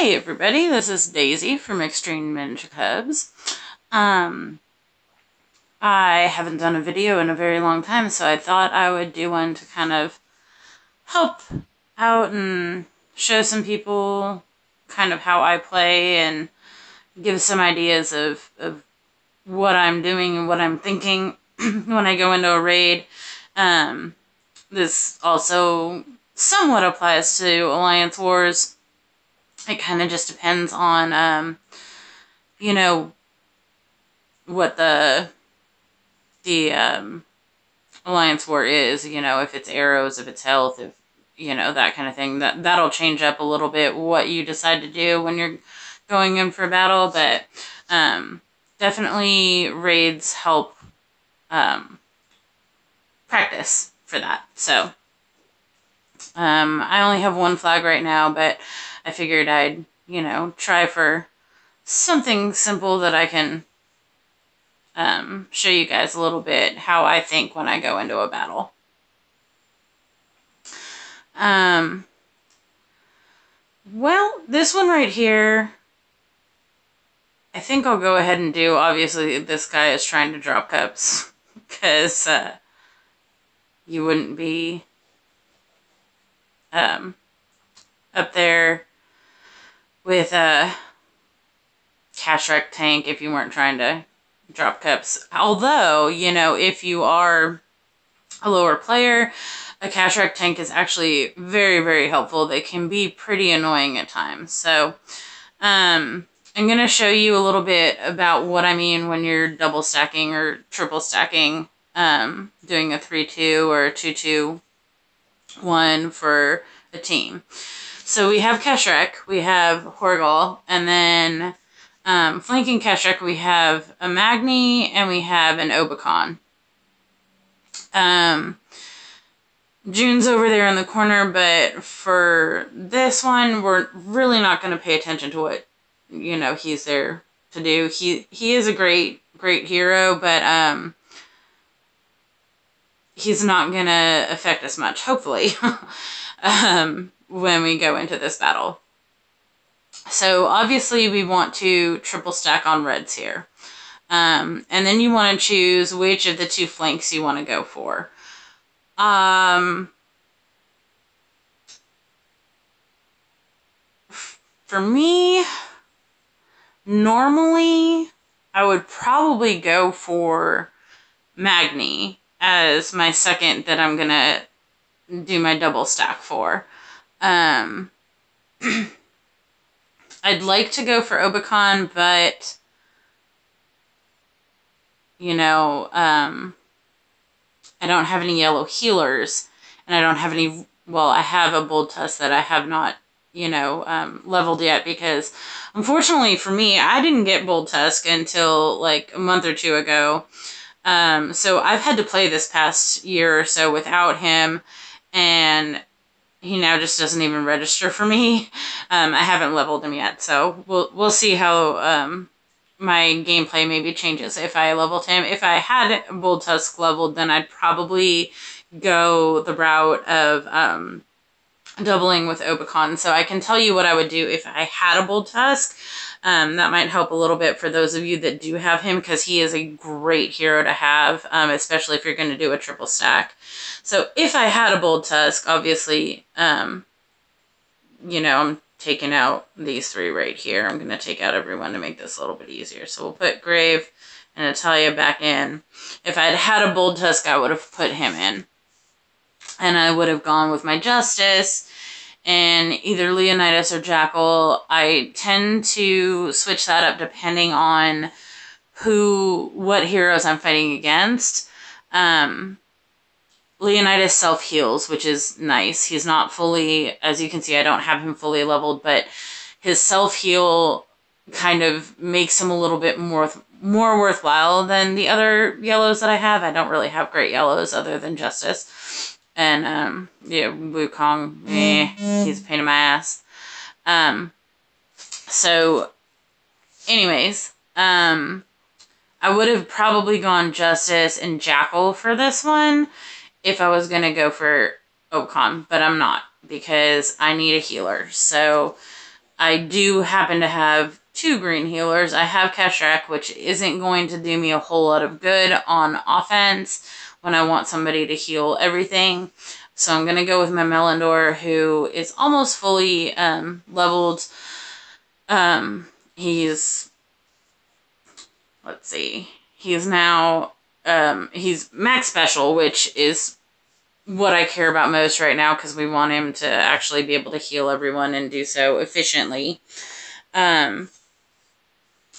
Hey everybody, this is Daisy from Extreme Ninja Cubs. I haven't done a video in a very long time, so I thought I would do one to kind of help out and show some people kind of how I play and give some ideas of what I'm doing and what I'm thinking when I go into a raid. This also somewhat applies to Alliance Wars. It kind of just depends on, you know, what the Alliance War is, you know, if it's arrows, if it's health, if, you know, that kind of thing. That'll change up a little bit what you decide to do when you're going in for battle, but definitely raids help practice for that. So I only have one flag right now, but I figured I'd, you know, try for something simple that I can show you guys a little bit how I think when I go into a battle. Well, this one right here, I think I'll go ahead and do. Obviously, this guy is trying to drop cups, because you wouldn't be up there with a Kashrek tank if you weren't trying to drop cups. Although, you know, if you are a lower player, a Kashrek tank is actually very, very helpful. They can be pretty annoying at times. So, I'm going to show you a little bit about what I mean when you're double stacking or triple stacking, doing a 3-2 or a 2-2-1 for a team. So we have Kashrek, we have Horgal, and then flanking Kashrek, we have a Magni and we have an Obicon. June's over there in the corner, but for this one, we're really not going to pay attention to what, you know, he's there to do. He is a great hero, but he's not going to affect us much, hopefully, when we go into this battle. So obviously we want to triple stack on reds here. And then you want to choose which of the two flanks you want to go for. For me, normally I would probably go for Magni as my second that I'm gonna do my double stack for. I'd like to go for Obicon, but, you know, I don't have any yellow healers, and I don't have any, well, I have a Bold Tusk that I have not, you know, leveled yet, because, unfortunately for me, I didn't get Bold Tusk until, like, a month or two ago. So I've had to play this past year or so without him, and he now just doesn't even register for me. I haven't leveled him yet, so we'll see how my gameplay maybe changes if I leveled him. If I had Bold Tusk leveled, then I'd probably go the route of doubling with Obicon. So I can tell you what I would do if I had a Bold Tusk. That might help a little bit for those of you that do have him, because he is a great hero to have, especially if you're going to do a triple stack. So if I had a Bold Tusk, obviously, you know, I'm taking out these three right here. I'm going to take out everyone to make this a little bit easier. So we'll put Grave and Natalia back in. If I had a Bold Tusk, I would have put him in. And I would have gone with my Justice and either Leonidas or Jackal. I tend to switch that up depending on what heroes I'm fighting against. Leonidas self-heals, which is nice. He's not fully, as you can see, I don't have him fully leveled, but his self-heal kind of makes him a little bit more worthwhile than the other yellows that I have. I don't really have great yellows other than Justice. And, yeah, Wukong, he's a pain in my ass. So, anyways, I would have probably gone Justice and Jackal for this one if I was going to go for Obicon, but I'm not, because I need a healer. So, I do happen to have 2 green healers. I have Keshrak, which isn't going to do me a whole lot of good on offense when I want somebody to heal everything. So I'm going to go with my Melindor, who is almost fully leveled. He's, let's see, he's now, he's max special, which is what I care about most right now because we want him to actually be able to heal everyone and do so efficiently. I'm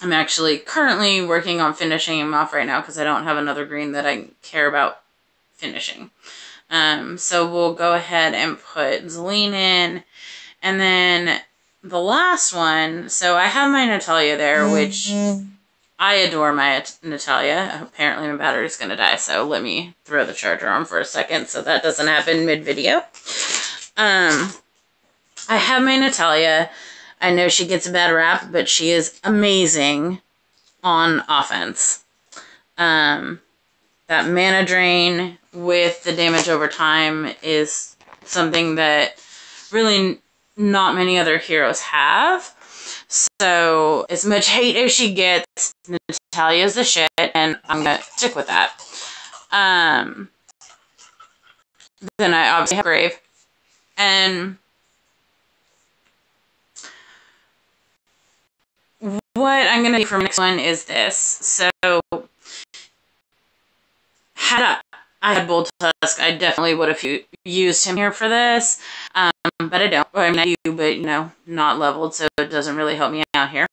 actually currently working on finishing him off right now because I don't have another green that I care about finishing. So we'll go ahead and put Zelene in. And then the last one, so I have my Natalia there, which I adore my Natalia. Apparently my battery's going to die, so let me throw the charger on for a second so that doesn't happen mid-video. I have my Natalia. I know she gets a bad rap, but she is amazing on offense. That mana drain with the damage over time is something that really not many other heroes have. So, as much hate as she gets, Natalia's the shit, and I'm gonna stick with that. Then I obviously have Grave. And what I'm gonna do for my next one is this. So, had I had Bold Tusk, I definitely would have used him here for this. But I don't. I mean, I do, but, you know, not leveled, so it doesn't really help me out here.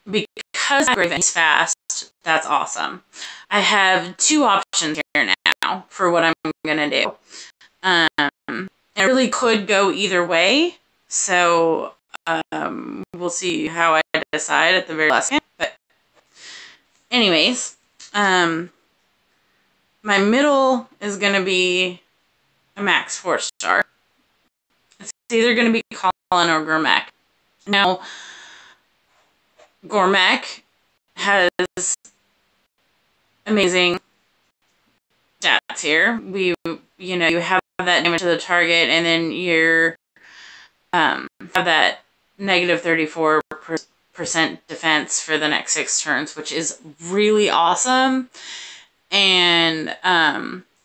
Because Graven is fast, that's awesome. I have 2 options here now for what I'm going to do. I really could go either way, so we'll see how I decide at the very last second. But anyways, my middle is going to be a max 4-star. It's either going to be Colin or Gormek. Now, Gormek has amazing stats here. You know, you have that damage to the target, and then you're have that negative 34% defense for the next 6 turns, which is really awesome. And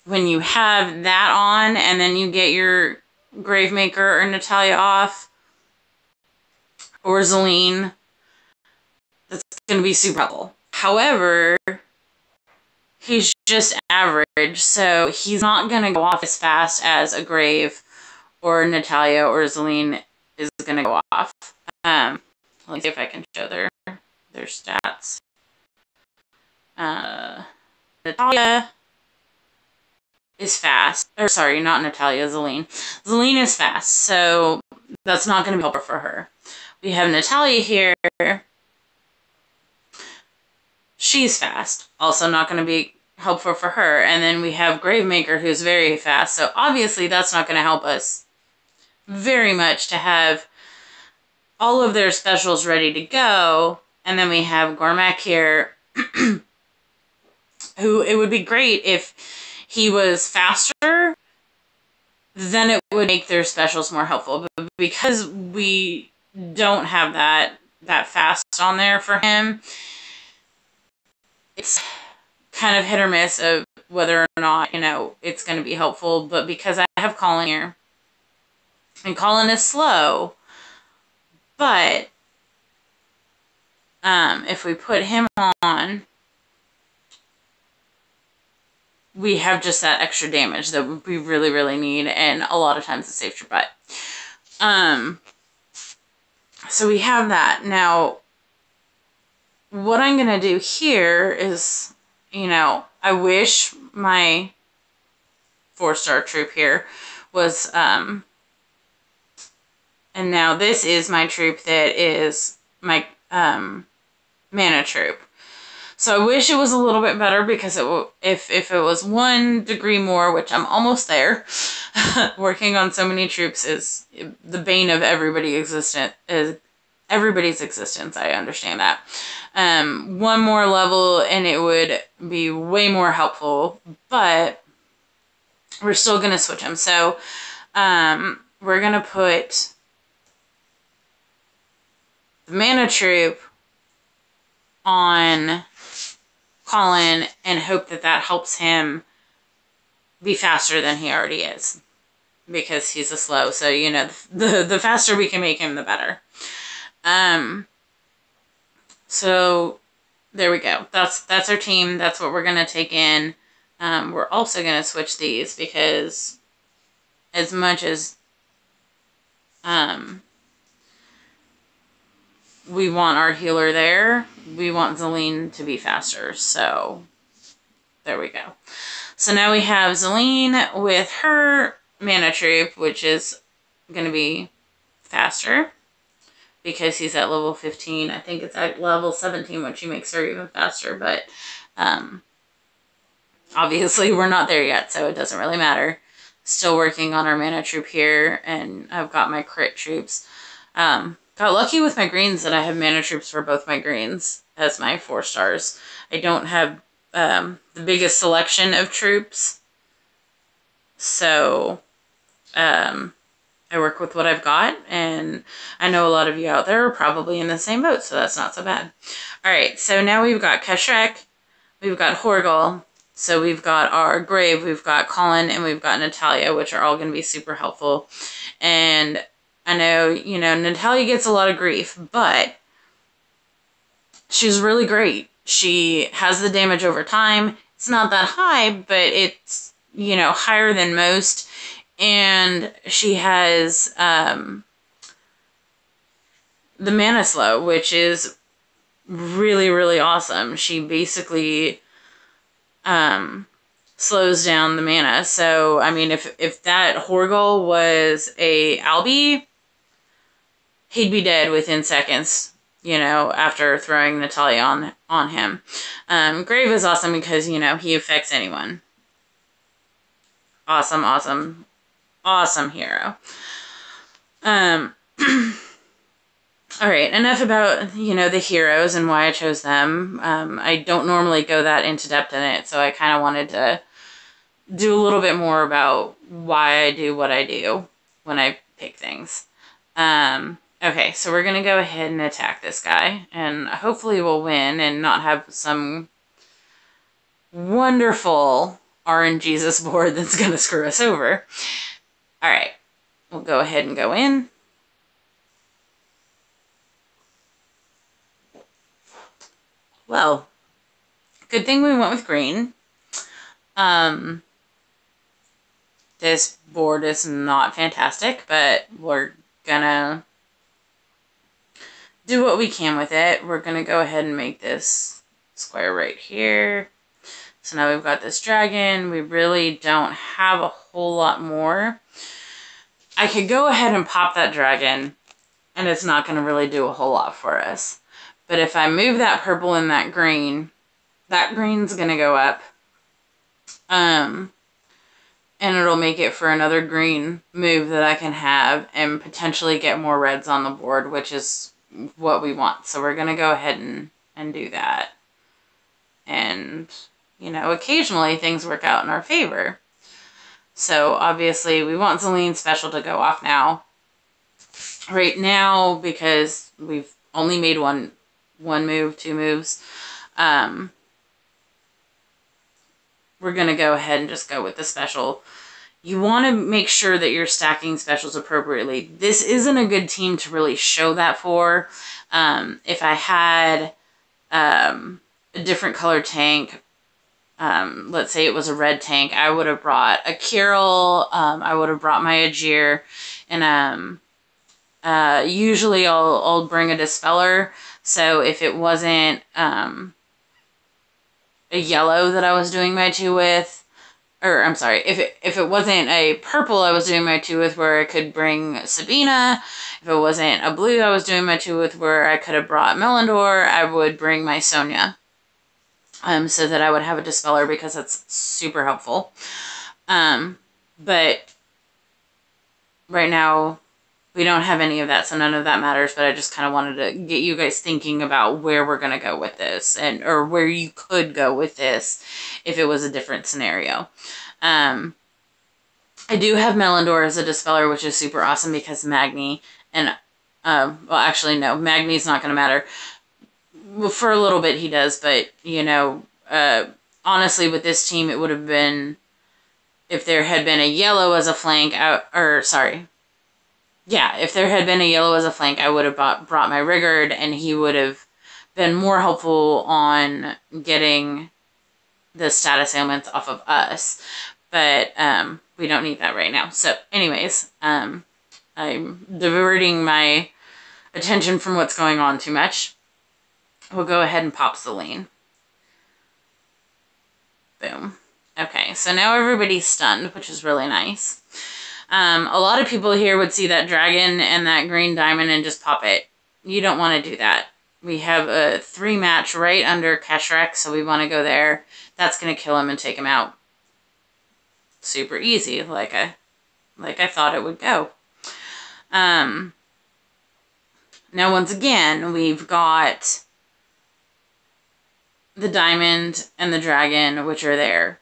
when you have that on, and then you get your Gravemaker or Natalia off, or Zelene, that's going to be super helpful. However, he's just average, so he's not going to go off as fast as a Grave or Natalia or Zelene is going to go off. Let me see if I can show their stats. Natalia is fast. Or sorry, not Natalia, Zelene. Zelene is fast, so that's not going to be helpful for her. We have Natalia here. She's fast. Also not going to be helpful for her. And then we have Gravemaker, who's very fast. So obviously that's not going to help us very much to have all of their specials ready to go. And then we have Gormek here, who it would be great if he was faster, then it would make their specials more helpful. But because we don't have that fast on there for him, it's kind of hit or miss of whether or not, you know, it's going to be helpful. But because I have Colin here, and Colin is slow, but if we put him on, we have just that extra damage that we really, really need, and a lot of times it saves your butt. So we have that. Now, what I'm going to do here is, you know, I wish my 4-star troop here was, and now this is my troop that is my mana troop. So I wish it was a little bit better, because if it was 1 degree more, which I'm almost there, working on so many troops is the bane of everybody's existence. I understand that. 1 more level and it would be way more helpful, but we're still going to switch them. So we're going to put the Mana Troop on Colin and hope that that helps him be faster than he already is, because he's a slow. So, you know, the faster we can make him, the better. So there we go. That's our team. That's what we're going to take in. We're also going to switch these because as much as we want our healer there, we want Zelene to be faster. So there we go. So now we have Zelene with her Mana Troop, which is going to be faster because he's at level 15. I think it's at level 17 when she makes her even faster, but obviously we're not there yet, so it doesn't really matter. Still working on our Mana Troop here, and I've got my crit troops. Got lucky with my greens that I have Mana Troops for both my greens as my 4 stars. I don't have the biggest selection of troops, so I work with what I've got, and I know a lot of you out there are probably in the same boat, so that's not so bad. Alright, so now we've got Kashrek, we've got Horgal, so we've got our Grave, we've got Colin, and we've got Natalia, which are all going to be super helpful. And I know, you know, Natalia gets a lot of grief, but she's really great. She has the damage over time. It's not that high, but it's, you know, higher than most. And she has the Mana Slow, which is really, really awesome. She basically slows down the mana. So, I mean, if that Horgal was a Albie, he'd be dead within seconds, you know, after throwing Natalia on him. Grave is awesome because, you know, he affects anyone. Awesome, awesome, awesome hero. Alright, enough about, you know, the heroes and why I chose them. I don't normally go that into depth in it, so I kind of wanted to do a little bit more about why I do what I do when I pick things. Okay, so we're going to go ahead and attack this guy, and hopefully we'll win and not have some wonderful RNGesus board that's going to screw us over. Alright, we'll go ahead and go in. Well, good thing we went with green. This board is not fantastic, but we're gonna do what we can with it. We're gonna go ahead and make this square right here. So now we've got this dragon. We really don't have a whole lot more. I could go ahead and pop that dragon, and it's not gonna really do a whole lot for us. But if I move that purple and that green's gonna go up. And it'll make it for another green move that I can have and potentially get more reds on the board, which is what we want. So we're gonna go ahead and do that. And, you know, occasionally things work out in our favor. So obviously we want Zelene's special to go off now. Right now, because we've only made one move, 2 moves, we're going to go ahead and just go with the special. You want to make sure that you're stacking specials appropriately. This isn't a good team to really show that for. If I had a different color tank, let's say it was a red tank, I would have brought a Carol, I would have brought my Ajir, and usually I'll bring a Dispeller. So if it wasn't a yellow that I was doing my 2 with, or I'm sorry, if it wasn't a purple I was doing my 2 with where I could bring Sabina, if it wasn't a blue I was doing my 2 with where I could have brought Melindor, I would bring my Sonia. So that I would have a Dispeller because that's super helpful. But right now we don't have any of that, so none of that matters, but I just kind of wanted to get you guys thinking about where we're going to go with this, or where you could go with this if it was a different scenario. I do have Melindor as a Dispeller, which is super awesome because Magni and, well, actually, no, Magni's not going to matter. Well, for a little bit he does, but, you know, honestly, with this team, it would have been, if there had been a yellow as a flank, if there had been a yellow as a flank, I would have brought my Rigard, and he would have been more helpful on getting the status ailments off of us. But we don't need that right now. So anyways, I'm diverting my attention from what's going on too much. We'll go ahead and pop Selene. Boom. Okay, so now everybody's stunned, which is really nice. A lot of people here would see that dragon and that green diamond and just pop it. You don't want to do that. We have a 3-match right under Keshrek, so we want to go there. That's going to kill him and take him out. Super easy, like I thought it would go. Now, once again, we've got the diamond and the dragon, which are there.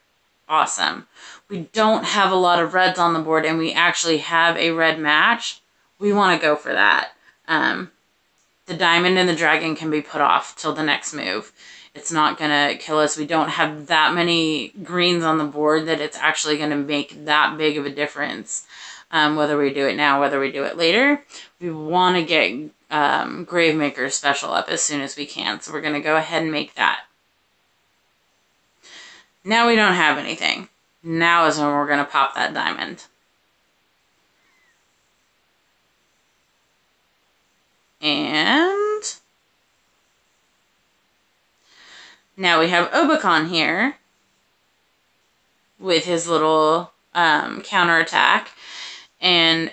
Awesome. We don't have a lot of reds on the board, and we actually have a red match. We want to go for that. The diamond and the dragon can be put off till the next move. It's not going to kill us. We don't have that many greens on the board that it's actually going to make that big of a difference. Whether we do it now, whether we do it later. We want to get Gravemaker special up as soon as we can. So we're going to go ahead and make that. Now we don't have anything. Now is when we're going to pop that diamond. And now we have Obacon here with his little counterattack. And